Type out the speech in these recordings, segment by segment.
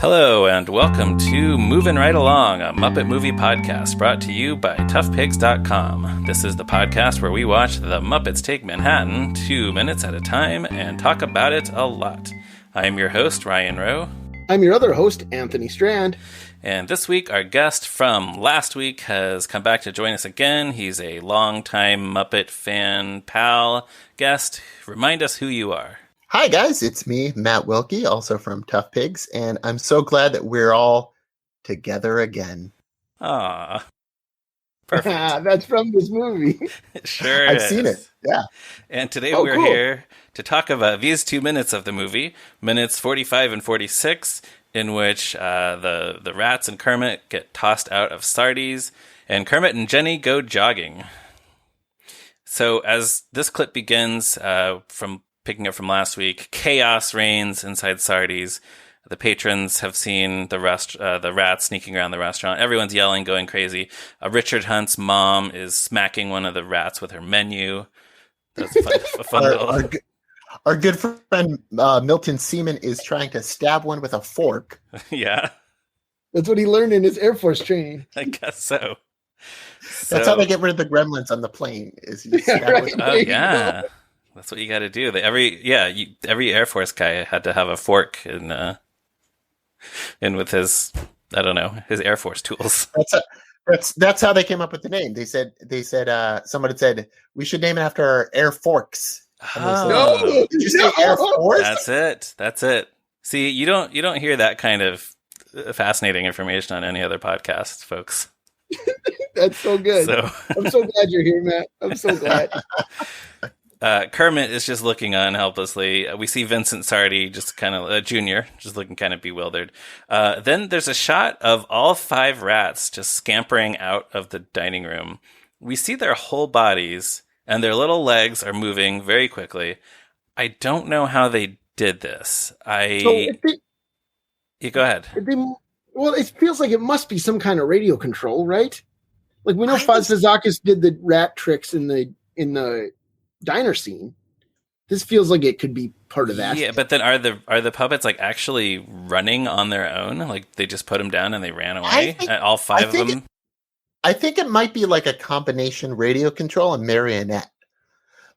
Hello and welcome to Movin' Right Along, a Muppet movie podcast brought to you by toughpigs.com. This is the podcast where we watch The Muppets Take Manhattan 2 minutes at a time and talk about it a lot. I am your host, Ryan Rowe. I'm your other host, Anthony Strand. And this week, our guest from last week has come back to join us again. He's a longtime Muppet fan, pal, guest. Remind us who you are. Hi, guys. It's me, Matt Wilkie, also from Tough Pigs, and I'm so glad that we're all together again. Ah, perfect. That's from this movie. Sure I've seen it, yeah. And today we're here to talk about these 2 minutes of the movie, minutes 45 and 46, in which the rats and Kermit get tossed out of Sardi's, and Kermit and Jenny go jogging. So as this clip begins, picking up from last week, chaos reigns inside Sardi's. The patrons have seen the rats sneaking around the restaurant. Everyone's yelling, going crazy. Richard Hunt's mom is smacking one of the rats with her menu. That's a fun little... Our good friend Milton Seaman is trying to stab one with a fork. Yeah. That's what he learned in his Air Force training. I guess so. That's how they get rid of the gremlins on the plane. Is you stab right. Oh, yeah. That's what you got to do. Every Air Force guy had to have a fork in with his, I don't know, his Air Force tools. That's how they came up with the name. They said someone had said we should name it after our Air Forks. Oh. No, did you say Air Force? That's it. See, you don't hear that kind of fascinating information on any other podcast, folks. That's so good. I'm so glad you're here, Matt. I'm so glad. Kermit is just looking on helplessly. We see Vincent Sardi, just kind of junior, just looking kind of bewildered. Then there's a shot of all 5 rats just scampering out of the dining room. We see their whole bodies, and their little legs are moving very quickly. I don't know how they did this. You go ahead. Well, it feels like it must be some kind of radio control, right? Like we know Faz Fazakis did the rat tricks in the diner scene. This feels like it could be part of that. Yeah, but then are the puppets like actually running on their own? Like they just put them down and they ran away? All 5 of them? I think it might be like a combination radio control and marionette.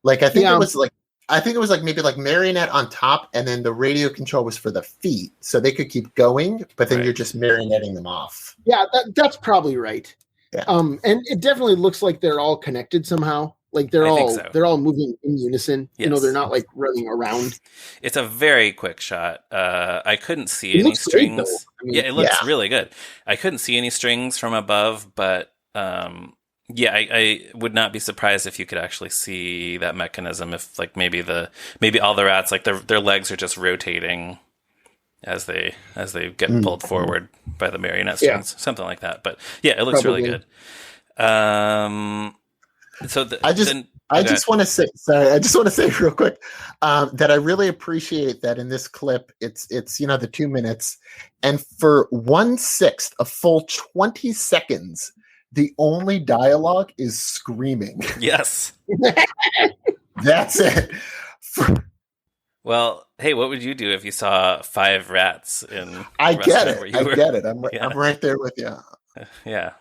Like I think it was like maybe like marionette on top, and then the radio control was for the feet, so they could keep going, but then you're just marionetting them off. Yeah, that's probably right. Yeah. And it definitely looks like they're all connected somehow. Like they're all moving in unison. Yes. You know, they're not like running around. It's a very quick shot. I couldn't see any strings. It looks really good. I couldn't see any strings from above, but I would not be surprised if you could actually see that mechanism. If like maybe all the rats, like their legs are just rotating as they get pulled forward by the marionette strings, something like that. But yeah, it looks really good. So I just want to say real quick that I really appreciate that in this clip it's the 2 minutes, and for 1/6 a full 20 seconds the only dialogue is screaming. Yes. That's it. Well, hey, what would you do if you saw 5 rats in I get it. I'm right there with you. Yeah.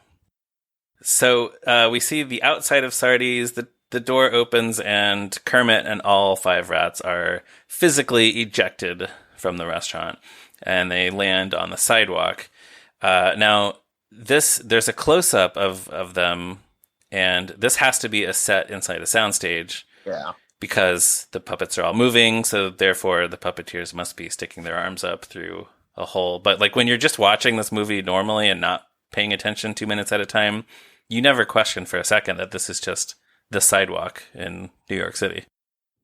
So we see the outside of Sardi's, the door opens, and Kermit and all 5 rats are physically ejected from the restaurant, and they land on the sidewalk. Now, there's a close-up of them, and this has to be a set inside a soundstage. Yeah. Because the puppets are all moving, so therefore the puppeteers must be sticking their arms up through a hole. But like when you're just watching this movie normally and not paying attention 2 minutes at a time, you never question for a second that this is just the sidewalk in New York City.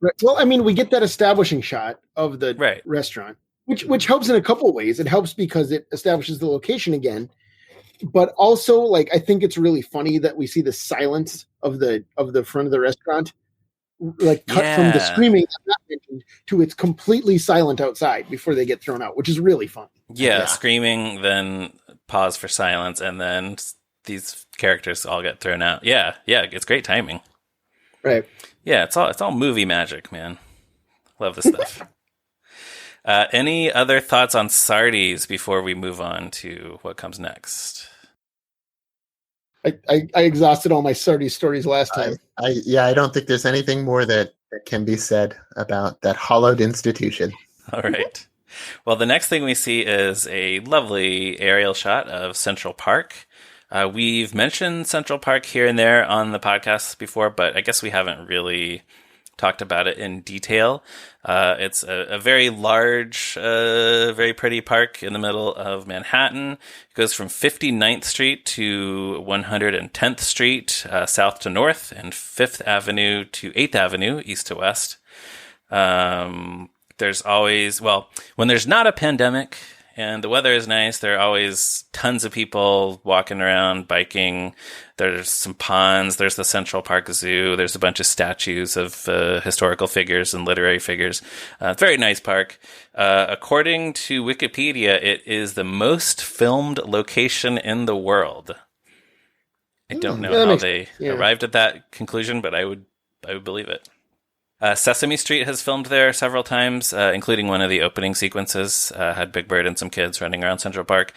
Right. Well, I mean, we get that establishing shot of the restaurant, which helps in a couple of ways. It helps because it establishes the location again, but also, like, I think it's really funny that we see the silence of the front of the restaurant, like cut from the screaming to it's completely silent outside before they get thrown out, which is really fun. Yeah, screaming, then pause for silence, and then these characters all get thrown out. Yeah, it's great timing. Right. Yeah, it's all movie magic, man. Love this stuff. Any other thoughts on Sardi's before we move on to what comes next? I exhausted all my Sardi stories last time. I don't think there's anything more that can be said about that hollowed institution. All right. Well, the next thing we see is a lovely aerial shot of Central Park. We've mentioned Central Park here and there on the podcast before, but I guess we haven't really talked about it in detail. It's a very large, very pretty park in the middle of Manhattan. It goes from 59th Street to 110th Street, south to north, and 5th Avenue to 8th Avenue, east to west. There's always, well, when there's not a pandemic and the weather is nice, there are always tons of people walking around, biking. There's some ponds. There's the Central Park Zoo. There's a bunch of statues of historical figures and literary figures. Very nice park. According to Wikipedia, it is the most filmed location in the world. I don't know how they arrived at that conclusion, but I would believe it. Sesame Street has filmed there several times, including one of the opening sequences, had Big Bird and some kids running around Central Park.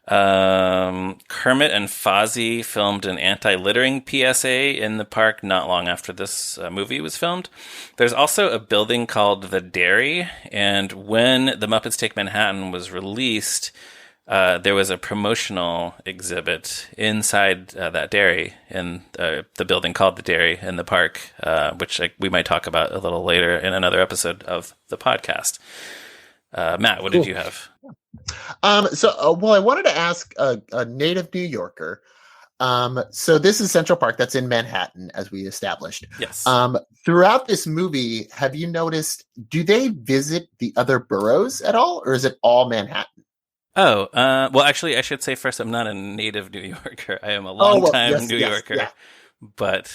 Kermit and Fozzie filmed an anti-littering PSA in the park not long after this movie was filmed. There's also a building called The Dairy, and when The Muppets Take Manhattan was released, there was a promotional exhibit inside that dairy in the building called The Dairy in the park, which we might talk about a little later in another episode of the podcast. Matt, what did you have? Well, I wanted to ask a native New Yorker. So this is Central Park. That's in Manhattan, as we established. Yes. Throughout this movie, have you noticed, do they visit the other boroughs at all, or is it all Manhattan? Oh, well, actually, I should say first, I'm not a native New Yorker. I am a long-time New Yorker, but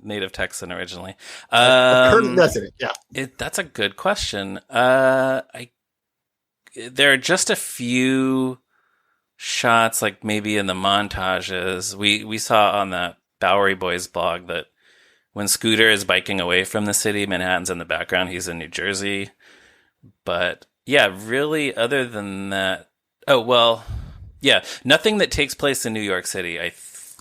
native Texan originally. Current resident, yeah. That's a good question. There are just a few shots, like maybe in the montages. We saw on that Bowery Boys blog that when Scooter is biking away from the city, Manhattan's in the background. He's in New Jersey. But yeah, really, other than that, oh, well, yeah, nothing that takes place in New York City,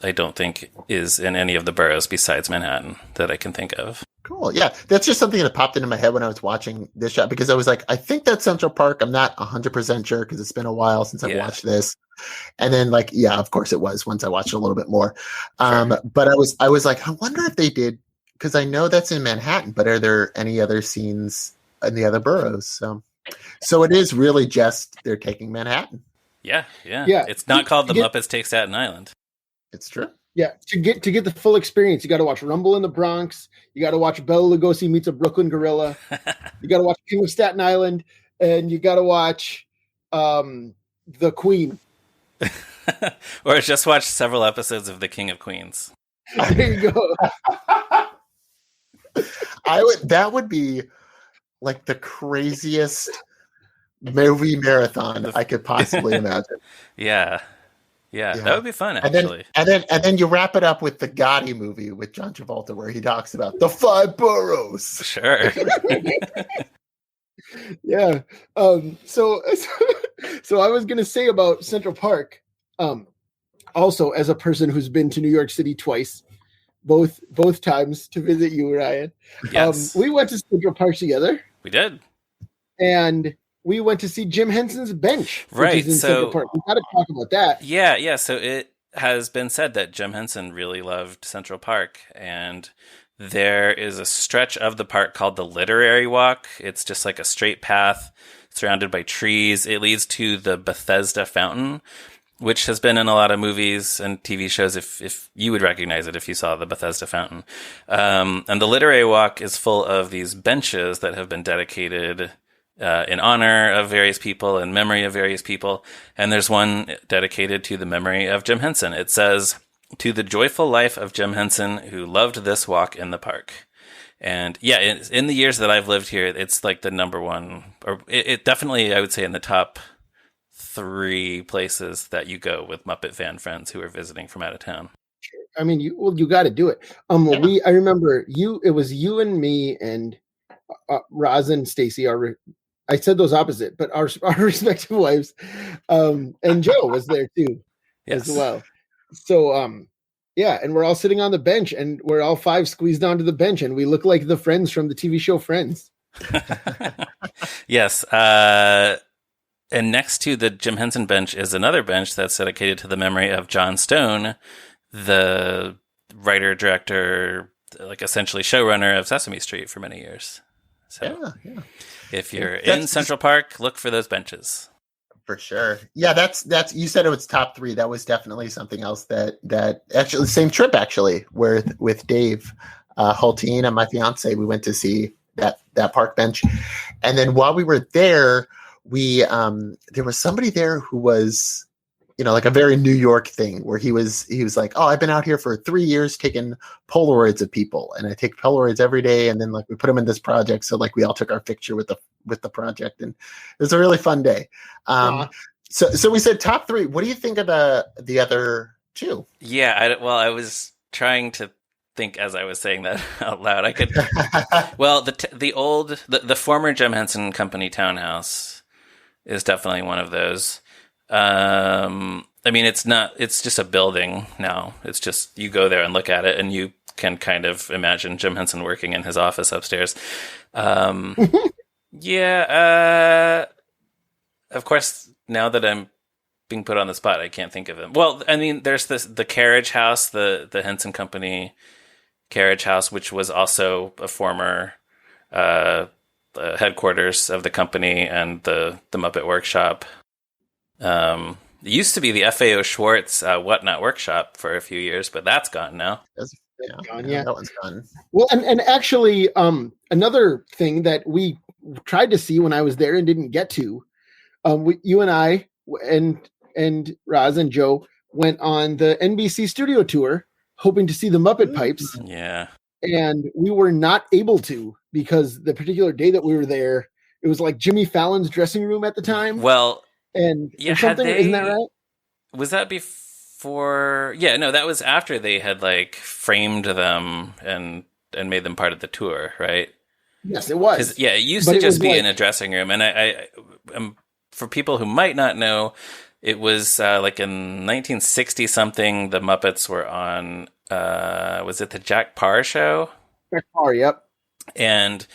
I don't think, is in any of the boroughs besides Manhattan that I can think of. Cool. Yeah, that's just something that popped into my head when I was watching this shot, because I was like, I think that's Central Park. I'm not 100% sure because it's been a while since I've watched this. And then, like, yeah, of course it was once I watched it a little bit more. Sure. But I was like, I wonder if they did, because I know that's in Manhattan, but are there any other scenes in the other boroughs? So it is really just they're taking Manhattan. Yeah. It's not called The Muppets Take Staten Island. It's true. Yeah, to get the full experience, you got to watch Rumble in the Bronx. You got to watch Bela Lugosi meets a Brooklyn gorilla. You got to watch King of Staten Island, and you got to watch The Queen. Or just watch several episodes of The King of Queens. There you go. That would be like the craziest movie marathon I could possibly imagine. Yeah, that would be fun, actually. And then you wrap it up with the Gotti movie with John Travolta, where he talks about the 5 boroughs. Sure. Yeah. So I was gonna say about Central Park. Also, as a person who's been to New York City twice, both times to visit you, Ryan. Yes. We went to Central Park together. We did. And we went to see Jim Henson's Bench. Right. So we got to talk about that. Yeah. So it has been said that Jim Henson really loved Central Park, and there is a stretch of the park called the Literary Walk. It's just like a straight path surrounded by trees. It leads to the Bethesda Fountain, which has been in a lot of movies and TV shows, if you would recognize it if you saw the Bethesda Fountain. And the Literary Walk is full of these benches that have been dedicated in honor of various people, in memory of various people. And there's one dedicated to the memory of Jim Henson. It says, "To the joyful life of Jim Henson, who loved this walk in the park." And yeah, in the years that I've lived here, it's like the number one, or it definitely, I would say, in the top 3 places that you go with Muppet fan friends who are visiting from out of town. I mean, you got to do it. I remember it was you and me and Roz and Stacy, our I said those opposite, but our respective wives, and Joe was there too, as well. So, yeah, and we're all sitting on the bench, and we're all five squeezed onto the bench, and we look like the friends from the TV show Friends. Yes. And next to the Jim Henson bench is another bench that's dedicated to the memory of John Stone, the writer, director, like essentially showrunner of Sesame Street for many years. So if you're in Central Park, look for those benches. For sure. Yeah, that's you said it was top 3. That was definitely something else that actually, the same trip actually, where with Dave Hultine and my fiance, we went to see that park bench. And then while we were there, there was somebody there who was, like a very New York thing where he was like, oh, I've been out here for 3 years taking Polaroids of people, and I take Polaroids every day, and then like we put them in this project, so like we all took our picture with the project, and it was a really fun day. So we said top 3. What do you think of the other 2? Yeah, I was trying to think as I was saying that out loud. I could. Well, the former Jim Henson Company townhouse is definitely one of those. I mean, it's just a building now. It's just, you go there and look at it and you can kind of imagine Jim Henson working in his office upstairs. Yeah. Of course, now that I'm being put on the spot, I can't think of him. Well, I mean, there's the carriage house, the Henson Company carriage house, which was also a former, headquarters of the company, and the Muppet Workshop. It used to be the FAO Schwartz Whatnot Workshop for a few years, but that's gone now. Yeah, that one's gone. Well, and actually, another thing that we tried to see when I was there and didn't get to, you and I and Roz and Joe went on the NBC studio tour, hoping to see the Muppet Pipes. Yeah, and we were not able to because the particular day that we were there, it was like Jimmy Fallon's dressing room at the time. Well. And something, isn't that right? Was that before? Yeah, no, that was after they had like framed them and made them part of the tour, right? Yes, it was. Yeah, it used to just be in a dressing room, and I for people who might not know, it was like in 1960 something. The Muppets were on. Was it the Jack Parr show? Jack Parr, yep. And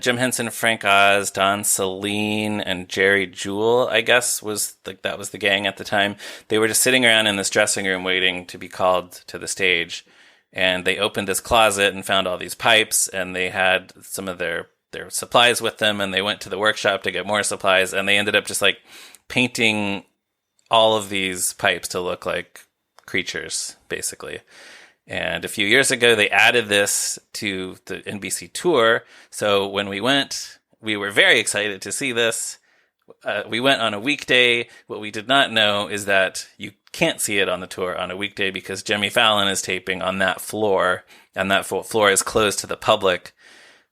Jim Henson, Frank Oz, Don Saleen, and Jerry Jewell, I guess, that was the gang at the time. They were just sitting around in this dressing room waiting to be called to the stage. And they opened this closet and found all these pipes, and they had some of their supplies with them, and they went to the workshop to get more supplies, and they ended up just like painting all of these pipes to look like creatures, basically. And a few years ago, they added this to the NBC tour. So when we went, we were very excited to see this. We went on a weekday. What we did not know is that you can't see it on the tour on a weekday because Jimmy Fallon is taping on that floor, and that floor is closed to the public.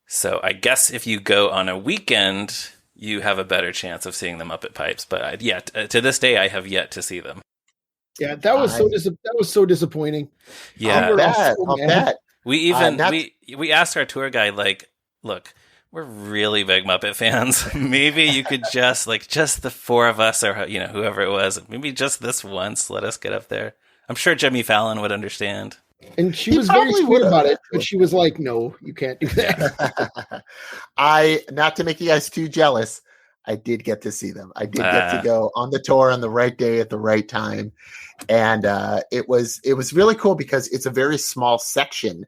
So I guess if you go on a weekend, you have a better chance of seeing the Muppet Pipes. But to this day, I have yet to see them. Yeah, that was so disappointing. Yeah, I'll bet. We even we asked our tour guide, like, look, we're really big Muppet fans. Maybe you could just the 4 of us, or whoever it was, maybe just this once, let us get up there. I'm sure Jimmy Fallon would understand. And she was very sweet about it, but she was like, "No, you can't do that." Not to make you guys too jealous, I did get to see them. I did get to go on the tour on the right day at the right time. And it was really cool because it's a very small section.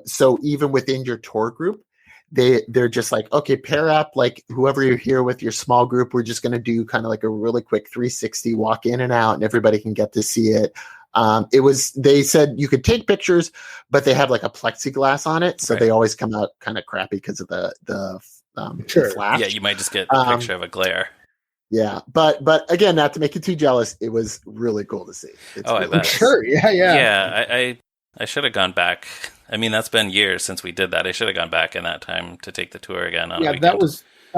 So even within your tour group, they're just like, okay, pair up, like whoever you're here with, your small group. We're just going to do kind of like a really quick 360 walk in and out, and everybody can get to see it. They said you could take pictures, but they have like a plexiglass on it. So They always come out kind of crappy because of the flash. Yeah, you might just get a picture of a glare. Yeah, but again, not to make you too jealous, it was really cool to see. I bet. Sure, yeah. Yeah, I should have gone back. I mean, that's been years since we did that. I should have gone back in that time to take the tour again on a weekend. that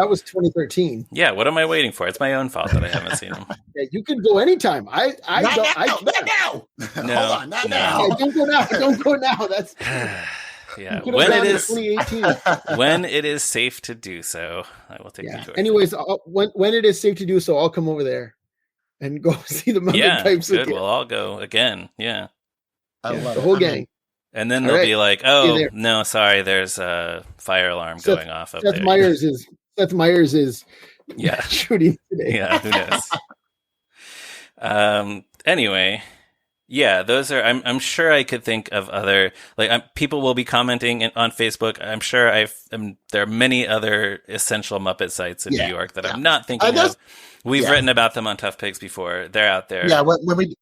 was 2013. Yeah, what am I waiting for? It's my own fault that I haven't seen them. Yeah, you can go anytime. Not now. No, Hold on, not no. now. Yeah, don't go now. Don't go now. That's Yeah, when it is safe to do so, I will take you. Anyways, when it is safe to do so, I'll come over there and go see the Muppet Pipes. Good. We'll all go again. Yeah, I love the whole gang. And then they'll be like, "Oh no, sorry, there's a fire alarm going off up there." Seth Meyers is shooting today. Yeah, who knows? Anyway. Yeah, those are. I'm sure I could think of other people will be commenting on Facebook. I'm sure there are many other essential Muppet sites in New York that I'm not thinking of. We've written about them on Tough Pigs before. They're out there. Yeah,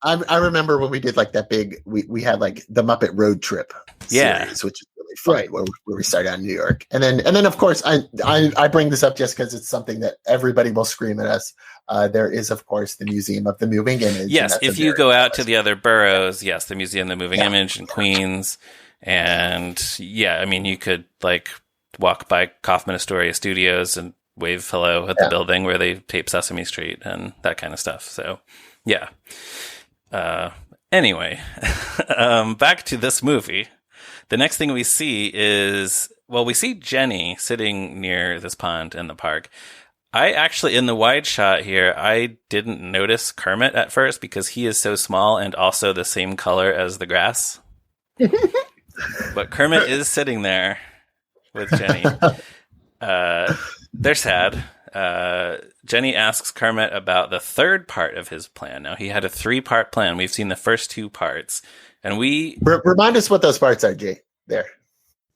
I remember when we did like that big. We had like the Muppet Road Trip series, which is really fun. Where we started out in New York, and then of course I bring this up just because it's something that everybody will scream at us. There is, of course, the Museum of the Moving Image. Yes, if you go out to the other boroughs, yes, the Museum of the Moving Image in Queens. And I mean, you could like walk by Kaufman Astoria Studios and wave hello at the building where they tape Sesame Street and that kind of stuff. So, yeah. Anyway, back to this movie. The next thing we see is, we see Jenny sitting near this pond in the park. I actually, in the wide shot here, I didn't notice Kermit at first because he is so small and also the same color as the grass. But Kermit is sitting there with Jenny. They're sad. Jenny asks Kermit about the third part of his plan. Now, he had a 3-part plan. We've seen the first 2 parts. And remind us what those parts are, Jay. There.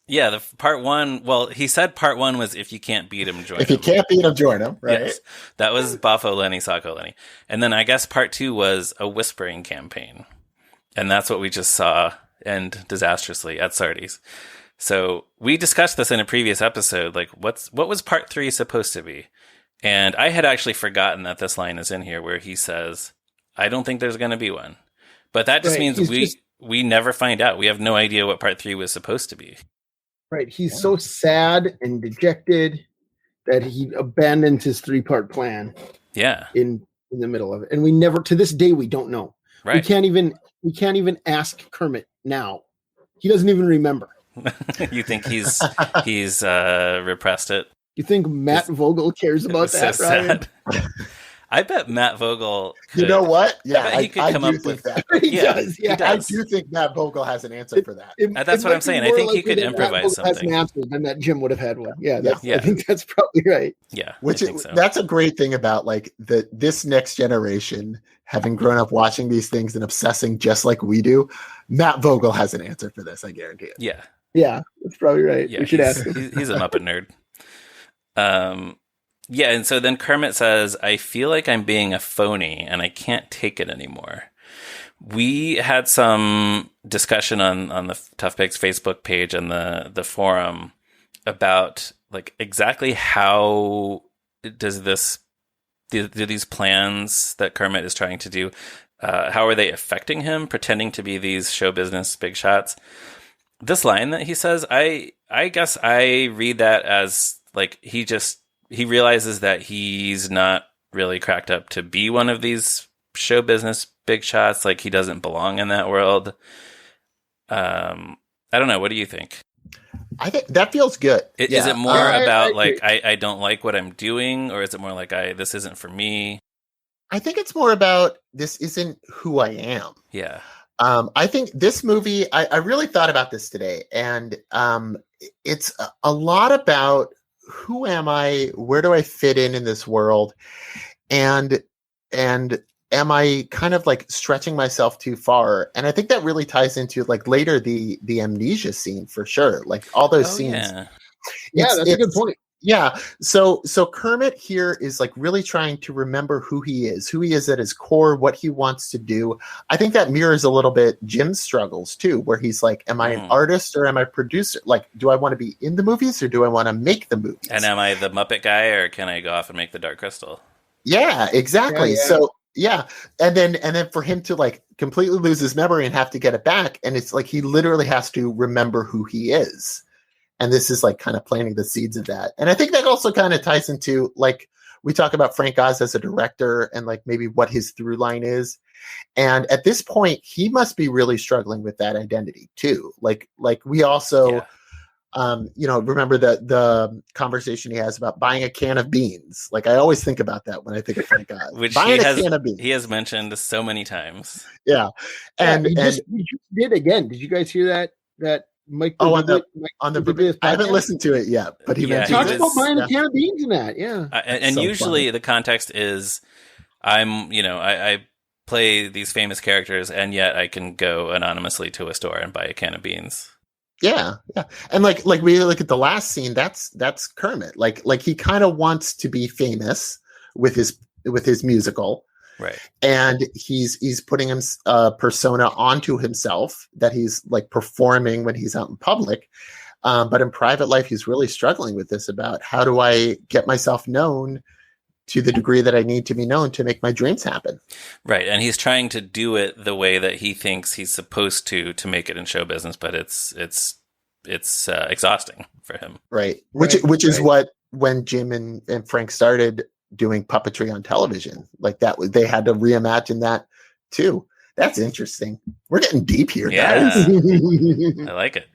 Yeah, the part 1. Well, he said part 1 was if you can't beat him, join him. If you can't beat him, join him. Right. Yes, that was Bafo Lenny, Sacco Lenny. And then I guess part 2 was a whispering campaign. And that's what we just saw end disastrously at Sardi's. So we discussed this in a previous episode. Like, what was part 3 supposed to be? And I had actually forgotten that this line is in here where he says, "I don't think there's going to be one." But that just means we never find out. We have no idea what part 3 was supposed to be. Right. He's so sad and dejected that he abandons his 3-part plan. Yeah. In the middle of it. And we never, to this day, we don't know. Right. We can't even ask Kermit now. He doesn't even remember. You think he's repressed it? You think Matt Vogel cares about that, Ryan? I bet Matt Vogel could. You know what? Yeah, I bet he could come up with that. He does. I do think Matt Vogel has an answer for that. That's what I'm saying. I think he could improvise something. Has an answer, then that Jim would have had one. Yeah. I think that's probably right. Yeah, that's a great thing about like this next generation having grown up watching these things and obsessing just like we do. Matt Vogel has an answer for this. I guarantee it. Yeah. Yeah, that's probably right. Yeah, we should ask him. He's a Muppet nerd. Yeah, and so then Kermit says, "I feel like I'm being a phony and I can't take it anymore." We had some discussion on the Tough Pigs Facebook page and the forum about like exactly how do these plans that Kermit is trying to do, how are they affecting him, pretending to be these show business big shots? This line that he says, I guess I read that as like he realizes that he's not really cracked up to be one of these show business big shots. Like he doesn't belong in that world. I don't know. What do you think? I think that feels good. Is it more about I don't like what I'm doing, or is it more like this isn't for me? I think it's more about this isn't who I am. Yeah. I think this movie, I really thought about this today, and it's a lot about who am I? Where do I fit in this world? And am I kind of like stretching myself too far? And I think that really ties into like later the amnesia scene for sure. Like all those scenes. Yeah, that's a good point. Yeah. So Kermit here is like really trying to remember who he is at his core, what he wants to do. I think that mirrors a little bit Jim's struggles too, where he's like, am I an artist or am I a producer? Like, do I want to be in the movies or do I want to make the movies? And am I the Muppet guy or can I go off and make the Dark Crystal? Yeah, exactly. Yeah. So yeah. And then for him to like completely lose his memory and have to get it back. And it's like, he literally has to remember who he is. And this is like kind of planting the seeds of that. And I think that also kind of ties into like, we talk about Frank Oz as a director and like maybe what his through line is. And at this point, he must be really struggling with that identity too. Like we also, remember the conversation he has about buying a can of beans. Like, I always think about that when I think of Frank Oz. Which buying a can of beans. He has mentioned so many times. Yeah. And he just did again. Did you guys hear that Mike? On the I haven't listened to it yet, but he mentioned talks about buying a can of beans in that. Yeah. And so usually funny. The context is I play these famous characters, and yet I can go anonymously to a store and buy a can of beans. Yeah. And like we look at the last scene, that's Kermit. Like he kind of wants to be famous with his musical. Right. And he's putting him persona onto himself that he's like performing when he's out in public. But in private life, he's really struggling with this about how do I get myself known to the degree that I need to be known to make my dreams happen. Right. And he's trying to do it the way that he thinks he's supposed to make it in show business, but it's exhausting for him. Right. Which is what, when Jim and Frank started doing puppetry on television, like that, they had to reimagine that too. That's interesting. We're getting deep here, guys. I like it.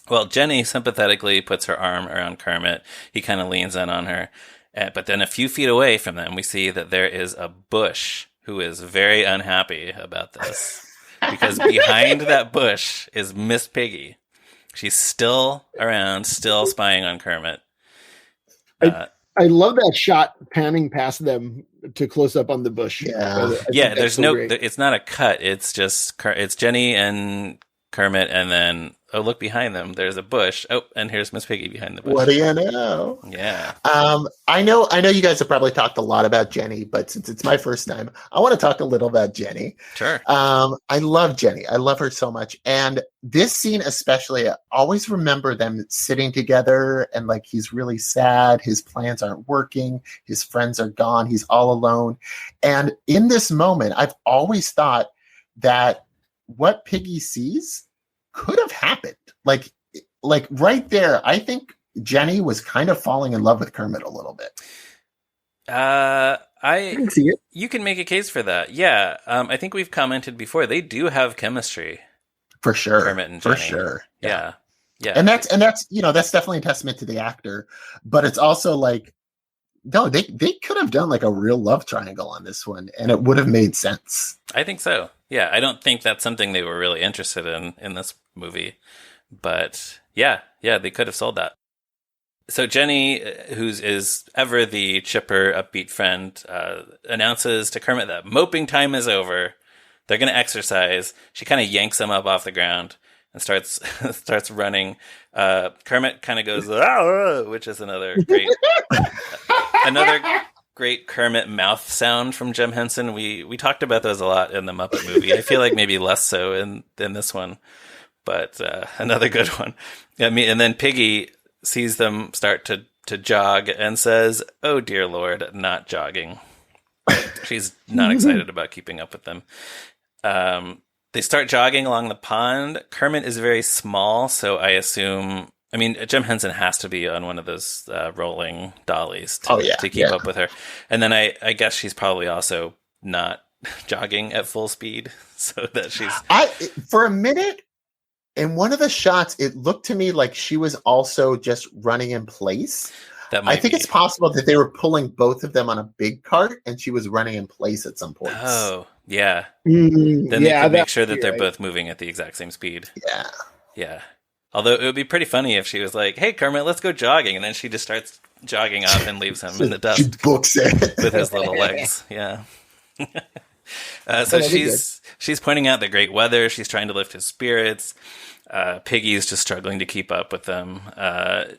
Well, Jenny sympathetically puts her arm around Kermit. He kind of leans in on her. But then a few feet away from them, we see that there is a bush who is very unhappy about this. Because behind that bush is Miss Piggy. She's still around, still spying on Kermit. I love that shot panning past them to close up on the bush. Yeah, there's it's not a cut. It's just, it's Jenny and Kermit, and then, oh, look behind them. There's a bush. Oh, and here's Miss Piggy behind the bush. What do you know? Yeah. I know you guys have probably talked a lot about Jenny, but since it's my first time, I want to talk a little about Jenny. Sure. I love Jenny. I love her so much. And this scene especially, I always remember them sitting together and like he's really sad. His plans aren't working. His friends are gone. He's all alone. And in this moment, I've always thought that what Piggy sees could have happened. Like right there, I think Jenny was kind of falling in love with Kermit a little bit. I can see it. You can make a case for that. Yeah. I think we've commented before. They do have chemistry. For sure. Kermit and Jenny. For sure. Yeah. And that's that's definitely a testament to the actor, but it's also like, no, they could have done like a real love triangle on this one and it would have made sense. I think so. Yeah. I don't think that's something they were really interested in this movie, but yeah, they could have sold that. So Jenny, is ever the chipper, upbeat friend, announces to Kermit that moping time is over. They're going to exercise. She kind of yanks him up off the ground and starts running. Kermit kind of goes, ah, which is another great Kermit mouth sound from Jim Henson. We talked about those a lot in the Muppet movie. I feel like maybe less so in this one, but another good one. And then Piggy sees them start to jog and says, "Oh dear Lord, not jogging." She's not excited about keeping up with them. They start jogging along the pond. Kermit is very small, so I assume, Jim Henson has to be on one of those rolling dollies to keep up with her. And then I guess she's probably also not jogging at full speed, so that she's... For a minute, in one of the shots, it looked to me like she was also just running in place. I think it's possible that they were pulling both of them on a big cart and she was running in place at some point. Oh, yeah. Then they can make sure that they're both moving at the exact same speed. Yeah. Although it would be pretty funny if she was like, "Hey, Kermit, let's go jogging." And then she just starts jogging off and leaves him in the dust. She books it. With his little legs. Yeah. So she's pointing out the great weather. She's trying to lift his spirits. Piggy's just struggling to keep up with them.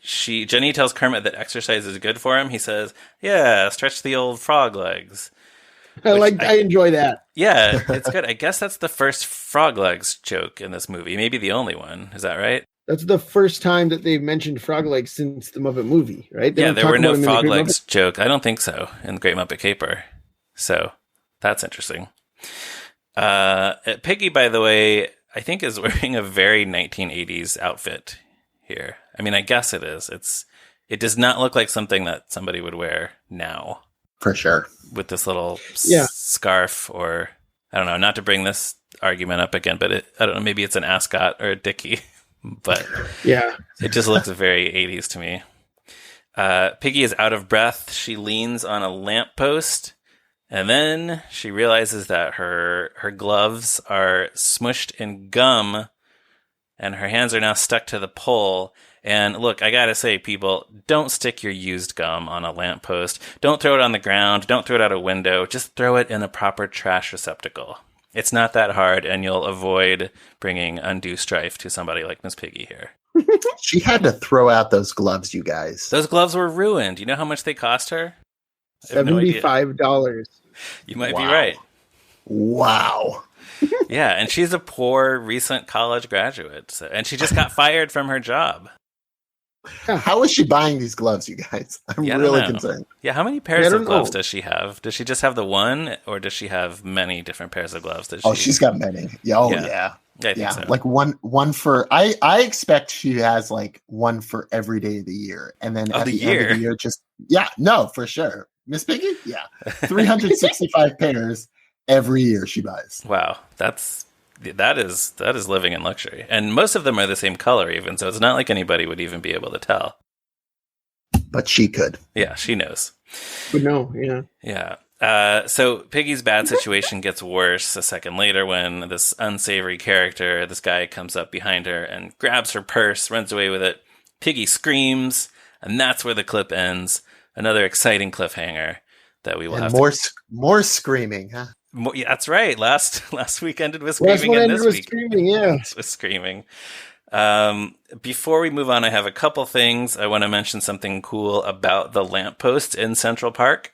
Jenny tells Kermit that exercise is good for him. He says, "Yeah, stretch the old frog legs." I enjoy that. Yeah, it's good. I guess that's the first frog legs joke in this movie. Maybe the only one. Is that right? That's the first time that they've mentioned frog legs since the Muppet movie, right? There were no frog legs joke. I don't think so in the Great Muppet Caper. So that's interesting. Piggy, by the way, I think is wearing a very 1980s outfit here. I guess it is. It does not look like something that somebody would wear now. For sure. With this little scarf, or I don't know, not to bring this argument up again, but I don't know, maybe it's an ascot or a dickie. but yeah, it just looks very 80s to me. Piggy is out of breath. She leans on a lamppost, and then she realizes that her gloves are smushed in gum, and her hands are now stuck to the pole. And look, I gotta say, people, don't stick your used gum on a lamppost. Don't throw it on the ground. Don't throw it out a window. Just throw it in a proper trash receptacle. It's not that hard, and you'll avoid bringing undue strife to somebody like Miss Piggy here. She had to throw out those gloves, you guys. Those gloves were ruined. You know how much they cost her? $75. You might be right. Wow. Yeah, and she's a poor, recent college graduate, and she just got fired from her job. How is she buying these gloves, you guys? I'm really concerned. Yeah, how many pairs of gloves does she have? Does she just have the one, or does she have many different pairs of gloves? She's got many. Yeah. I think so. Like one for I expect she has like one for every day of the year, and then at the end of the year, for sure. Miss Piggy, 365 pairs every year she buys. Wow, that is living in luxury, and most of them are the same color, even, so it's not like anybody would even be able to tell. But she could. Yeah, she knows. But no, yeah. So Piggy's bad situation gets worse a second later when this unsavory character, this guy, comes up behind her and grabs her purse, runs away with it. Piggy screams, and that's where the clip ends. Another exciting cliffhanger that we will have. More screaming, huh? Yeah, that's right. Last week ended with screaming, and this week with screaming. Before we move on, I have a couple things. I want to mention something cool about the lampposts in Central Park.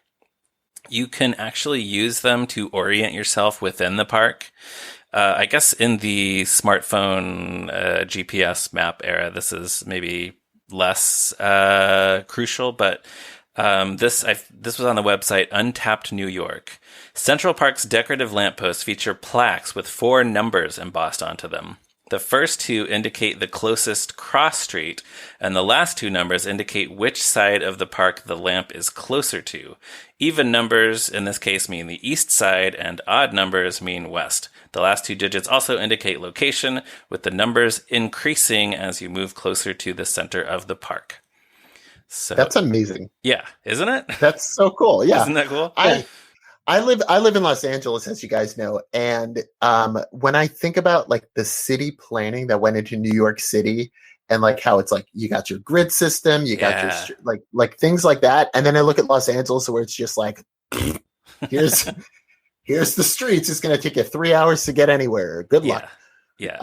You can actually use them to orient yourself within the park. I guess in the smartphone GPS map era, this is maybe less crucial, but this was on the website Untapped New York. Central Park's decorative lampposts feature plaques with 4 numbers embossed onto them. The first 2 indicate the closest cross street, and the last 2 numbers indicate which side of the park the lamp is closer to. Even numbers, in this case, mean the east side, and odd numbers mean west. The last 2 digits also indicate location, with the numbers increasing as you move closer to the center of the park. So that's amazing. Yeah, isn't it? That's so cool. Yeah. Isn't that cool? I live in Los Angeles, as you guys know, and when I think about like the city planning that went into New York City, and like how it's like you got your grid system, you got your like things like that, and then I look at Los Angeles where it's just like here's the streets. It's going to take you 3 hours to get anywhere. Good luck. Yeah,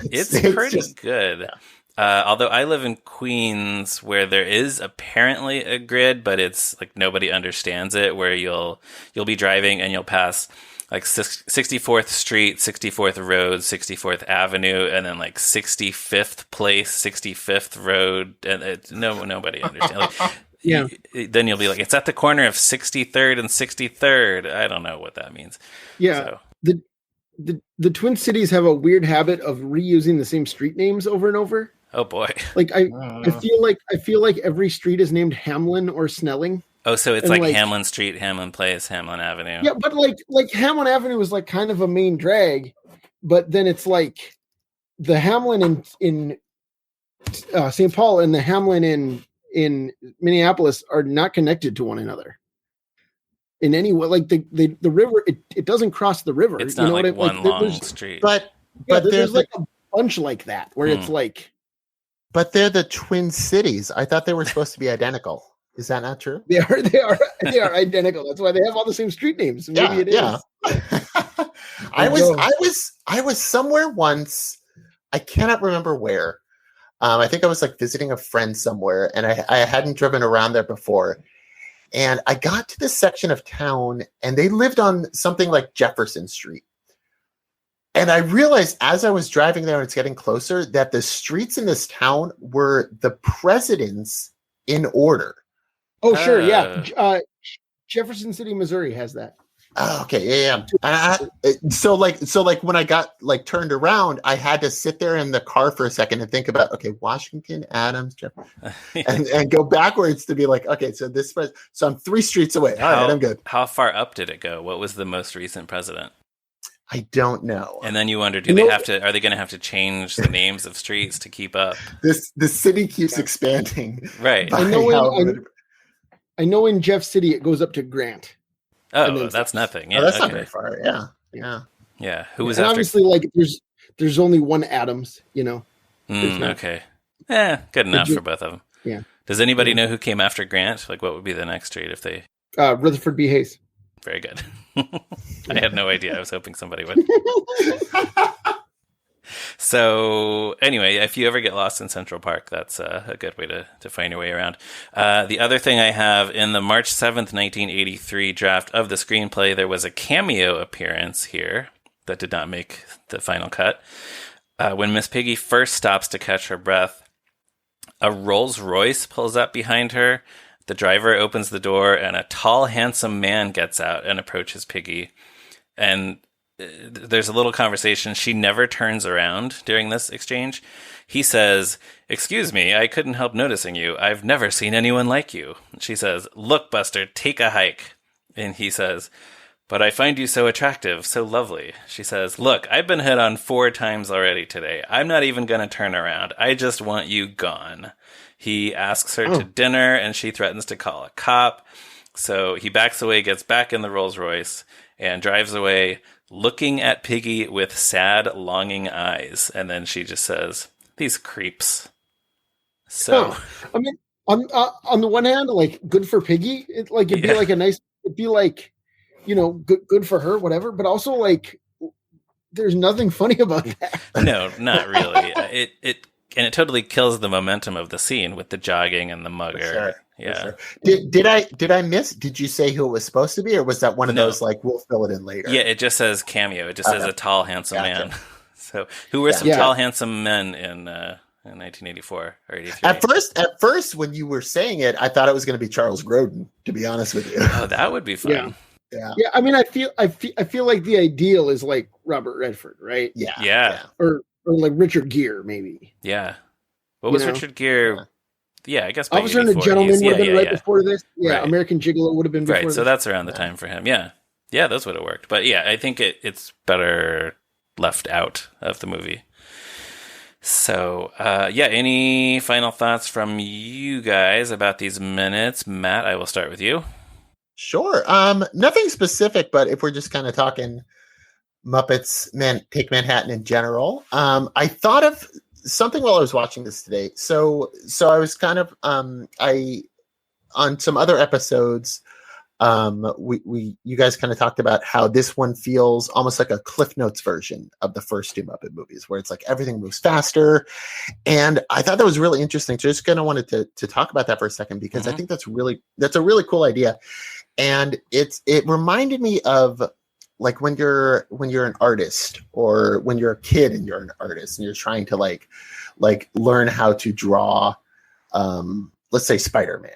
it's pretty good. Yeah. Although I live in Queens, where there is apparently a grid, but it's like nobody understands it. Where you'll be driving and you'll pass like 64th Street, 64th Road, 64th Avenue, and then like 65th Place, 65th Road, and nobody understands. Like, then you'll be like, it's at the corner of 63rd and 63rd. I don't know what that means. Yeah. So. The Twin Cities have a weird habit of reusing the same street names over and over. Oh boy! Like I feel like every street is named Hamlin or Snelling. Oh, so it's like Hamlin Street, Hamlin Place, Hamlin Avenue. Yeah, but like Hamlin Avenue is like kind of a main drag, but then it's like the Hamlin in St. Paul and the Hamlin in Minneapolis are not connected to one another in any way. Like the river, it doesn't cross the river. It's not like one long street. But there's like a bunch like that where it's like. But they're the Twin Cities. I thought they were supposed to be identical. Is that not true? They are identical. That's why they have all the same street names. Maybe it is. Yeah. I was somewhere once. I cannot remember where. I think I was like visiting a friend somewhere, and I hadn't driven around there before. And I got to this section of town, and they lived on something like Jefferson Street. And I realized as I was driving there and it's getting closer that the streets in this town were the presidents in order. Oh, sure. Yeah. Jefferson City, Missouri has that. Oh, okay. Yeah. So when I got like turned around, I had to sit there in the car for a second and think about, okay, Washington, Adams, and go backwards to be like, okay, so I'm 3 streets away. All right, I'm good. How far up did it go? What was the most recent president? I don't know. And then you wonder, are they going to have to change the names of streets to keep up? The city keeps expanding. Right. I know in Jeff City it goes up to Grant. Oh, that's nothing. Yeah, that's not very far. Yeah. Yeah. Who was and after? Obviously, like there's only one Adams, Okay. Good enough for both of them. Yeah. Does anybody know who came after Grant? Like, what would be the next street if they? Rutherford B. Hayes. Very good. I had no idea. I was hoping somebody would. So anyway, if you ever get lost in Central Park, that's a good way to find your way around. The other thing I have, in the March 7th, 1983 draft of the screenplay, there was a cameo appearance here that did not make the final cut. When Miss Piggy first stops to catch her breath, a Rolls Royce pulls up behind her. The driver opens the door, and a tall, handsome man gets out and approaches Piggy. And there's a little conversation. She never turns around during this exchange. He says, "Excuse me, I couldn't help noticing you. I've never seen anyone like you." She says, "Look, Buster, take a hike." And he says, "But I find you so attractive, so lovely." She says, "Look, I've been hit on 4 times already today. I'm not even going to turn around. I just want you gone." He asks her to dinner, and she threatens to call a cop. So he backs away, gets back in the Rolls Royce, and drives away, looking at Piggy with sad, longing eyes. And then she just says, "These creeps." So, I mean, on the one hand, like, good for Piggy. It'd be like it'd be like, good for her, whatever. But also, like, there's nothing funny about that. No, not really. It totally kills the momentum of the scene with the jogging and the mugger. For sure. Yeah. For sure. Did I miss? Did you say who it was supposed to be, or was that one of those like we'll fill it in later? Yeah, it just says cameo. It just says a tall, handsome man. So, who were some tall, handsome men in 1984 or 83? At first, when you were saying it, I thought it was going to be Charles Grodin. To be honest with you. Oh, that would be fun. Yeah. I mean, I feel like the ideal is like Robert Redford, right? Yeah. Or like Richard Gere, maybe. Yeah. What was Richard Gere? Yeah, I guess. Officer and a Gentleman would have been right before this. Yeah, right. American Gigolo would have been before this. So that's around the time for him. Yeah. Yeah, those would have worked. But yeah, I think it's better left out of the movie. So, any final thoughts from you guys about these minutes? Matt, I will start with you. Sure. Nothing specific, but if we're just kind of talking Muppets Take Manhattan in general, I thought of something while I was watching this today. So I was kind of on some other episodes, you guys kind of talked about how this one feels almost like a Cliff Notes version of the first 2 Muppet movies, where it's like everything moves faster. And I thought that was really interesting. So I just kind of wanted to talk about that for a second, because I think that's a really cool idea. And it reminded me of like when you're an artist, or when you're a kid and you're an artist and you're trying to like learn how to draw, let's say Spider-Man.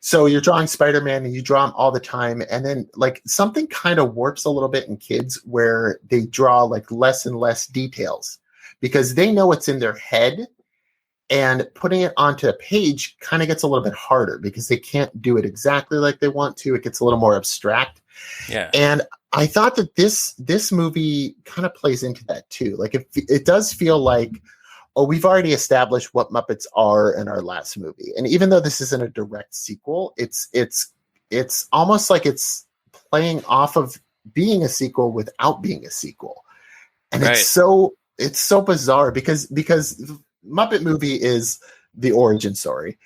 So you're drawing Spider-Man and you draw him all the time. And then like something kind of warps a little bit in kids, where they draw like less and less details because they know what's in their head, and putting it onto a page kind of gets a little bit harder because they can't do it exactly like they want to. It gets a little more abstract. Yeah. And I thought that this movie kind of plays into that too. Like it does feel like, we've already established what Muppets are in our last movie. And even though this isn't a direct sequel, it's almost like it's playing off of being a sequel without being a sequel. And it's so bizarre because Muppet Movie is the origin story,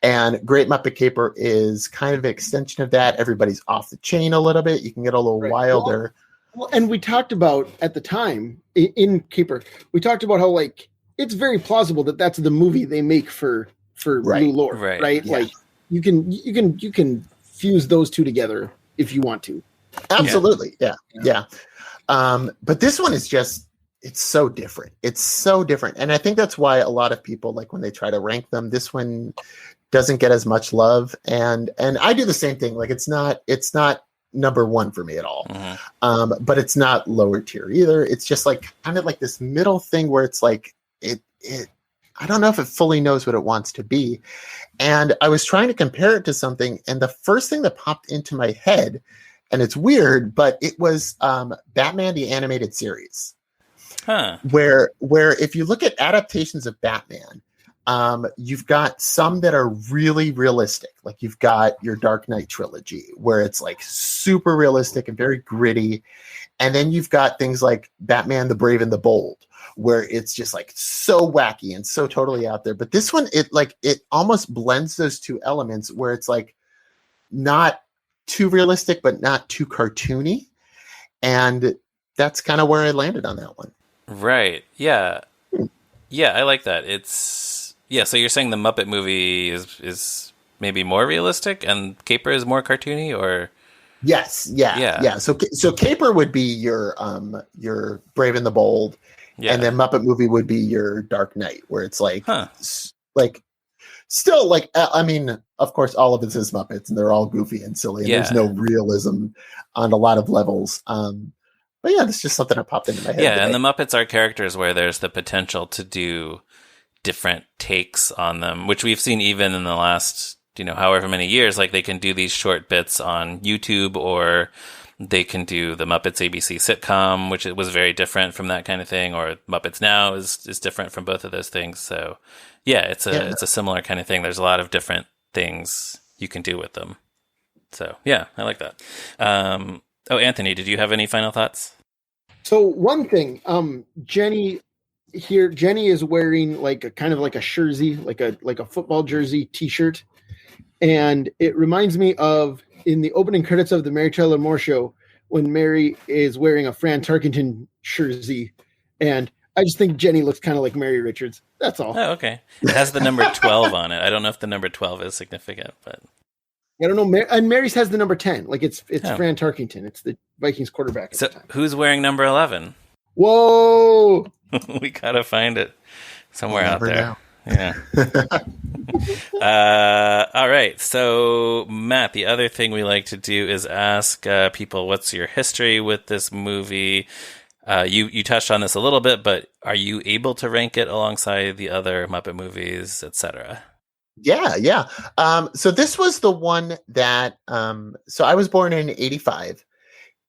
and Great Muppet Caper is kind of an extension of that. Everybody's off the chain a little bit. You can get a little wilder. Well, and we talked about at the time in Caper, we talked about how like it's very plausible that that's the movie they make for Lou Lord, right? Yeah. Like you can fuse those two together if you want to. Absolutely, yeah. But this one is just. It's so different. And I think that's why a lot of people, like when they try to rank them, this one doesn't get as much love. And I do the same thing. Like it's not number 1 for me at all. But it's not lower tier either. It's just like kind of like this middle thing where it's like it I don't know if it fully knows what it wants to be. And I was trying to compare it to something, and the first thing that popped into my head and it's weird, but it was Batman the Animated Series. Where if you look at adaptations of Batman, you've got some that are really realistic. Like you've got your Dark Knight trilogy, where it's like super realistic and very gritty. And then you've got things like Batman the Brave and the Bold, where it's just like so wacky and so totally out there. But this one, it almost blends those two elements where it's like not too realistic, but not too cartoony. And that's kind of where I landed on that one. Right. Yeah. Yeah, I like that. So you're saying the Muppet movie is maybe more realistic and Caper is more cartoony, or? Yes. Yeah. So Caper would be your Brave and the Bold, and then Muppet movie would be your Dark Knight, where it's like, still like, I mean, of course, all of it is Muppets and they're all goofy and silly, and there's no realism on a lot of levels. But yeah, that's just something that popped into my head. Yeah, today. and the Muppets are characters where there's the potential to do different takes on them, which we've seen even in the last, however many years. Like they can do these short bits on YouTube, or they can do the Muppets ABC sitcom, which it was very different from that kind of thing, or Muppets Now is different from both of those things. So yeah, it's a similar kind of thing. There's a lot of different things you can do with them. So yeah, I like that. Anthony, did you have any final thoughts? So one thing, Jenny is wearing like a kind of like a jersey, like a football jersey T-shirt, and it reminds me of in the opening credits of the Mary Tyler Moore Show when Mary is wearing a Fran Tarkenton jersey, and I just think Jenny looks kind of like Mary Richards. That's all. Oh, okay. It has the number 12 on it. I don't know if the number 12 is significant, but. I don't know. And Mary's has the number 10. Like it's Fran Tarkenton. It's the Vikings quarterback. So who's wearing number 11? Whoa! We gotta find it somewhere out there. Now. Yeah. All right. So Matt, the other thing we like to do is ask people, what's your history with this movie? You touched on this a little bit, but are you able to rank it alongside the other Muppet movies, etc.? Yeah. So this was the one that, so I was born in 85.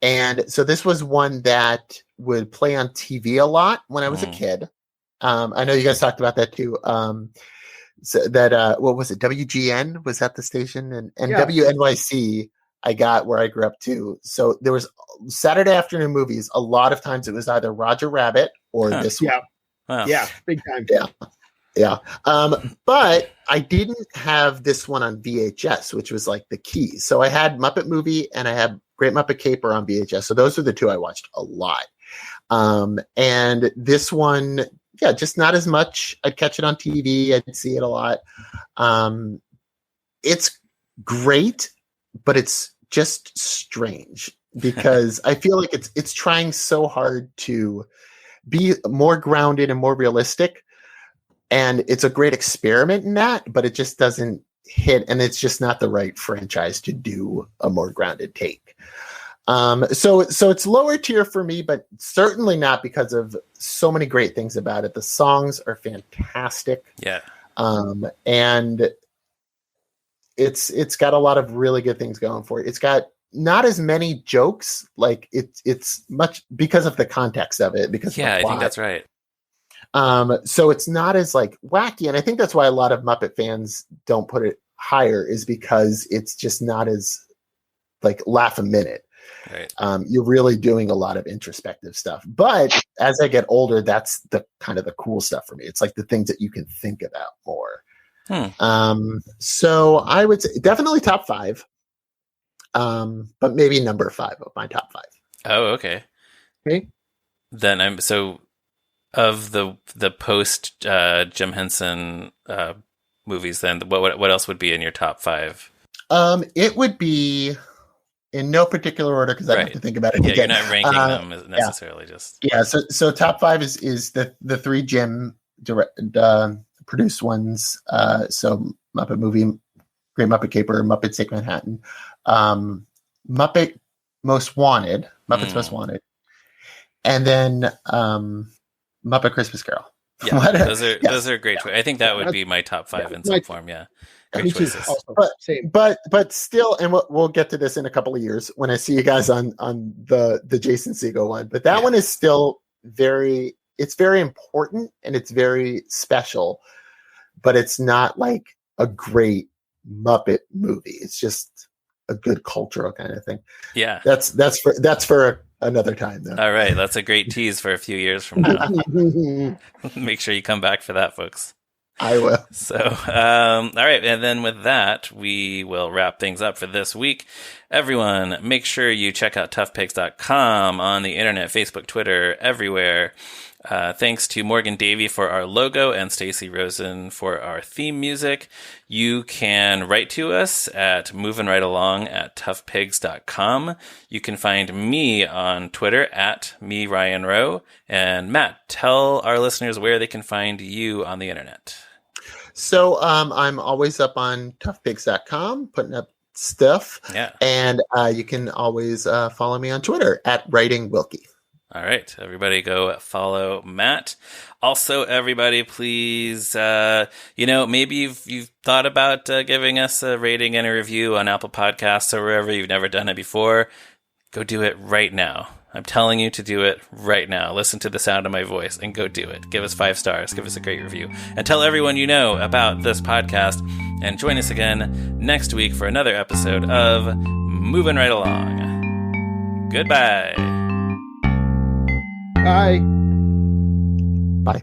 And so this was one that would play on TV a lot when I was a kid. I know you guys talked about that too. So that, what was it? WGN, was that the station? And WNYC I got where I grew up too. So there was Saturday afternoon movies. A lot of times it was either Roger Rabbit or this one. Wow. Yeah. Big time. Yeah. But I didn't have this one on VHS, which was like the key. So I had Muppet Movie and I had Great Muppet Caper on VHS. So those are the two I watched a lot. And this one, just not as much. I'd catch it on TV. I'd see it a lot. It's great, but it's just strange because I feel like it's trying so hard to be more grounded and more realistic. And it's a great experiment in that, but it just doesn't hit, and it's just not the right franchise to do a more grounded take. So it's lower tier for me, but certainly not because of so many great things about it. The songs are fantastic. Yeah. And it's got a lot of really good things going for it. It's got not as many jokes, like it's much because of the context of it, because I think that's right. So it's not as like wacky, and I think that's why a lot of Muppet fans don't put it higher, is because it's just not as like laugh a minute. Right. You're really doing a lot of introspective stuff. But as I get older, that's the kind of the cool stuff for me. It's like the things that you can think about more. So I would say definitely top 5. But maybe number 5 of my top 5. Oh, okay. Okay. Then I'm so of the post Jim Henson movies. Then what else would be in your top 5? It would be in no particular order because I have to think about it. Yeah, again. You're not ranking them necessarily. So top 5 is the 3 Jim produced ones. So Muppet Movie, Great Muppet Caper, Muppet Take Manhattan, Muppet Most Wanted, Muppets Most Wanted, and then Muppet Christmas Carol. Yeah, those are great. I think that would be my top 5 in some form. Yeah, Great choices. But still, and we'll get to this in a couple of years when I see you guys on the Jason Segel one. But that one is still very important and it's very special. But it's not like a great Muppet movie. It's just a good cultural kind of thing. Yeah, that's for another time, though. All right, that's a great tease for a few years from now. Make sure you come back for that, folks. I will. So, all right. And then with that, we will wrap things up for this week. Everyone, make sure you check out toughpigs.com on the internet, Facebook, Twitter, everywhere. Thanks to Morgan Davey for our logo and Stacey Rosen for our theme music. You can write to us at movinrightalong@toughpigs.com. You can find me on Twitter at @MeRyanRowe. And Matt, tell our listeners where they can find you on the internet. So I'm always up on toughpigs.com putting up stuff. Yeah. And you can always follow me on Twitter at WritingWilkie. All right, everybody go follow Matt. Also, everybody, please, maybe you've thought about giving us a rating and a review on Apple Podcasts or wherever. You've never done it before. Go do it right now. I'm telling you to do it right now. Listen to the sound of my voice and go do it. Give us 5 stars. Give us a great review. And tell everyone you know about this podcast. And join us again next week for another episode of Moving Right Along. Goodbye. Bye. Bye.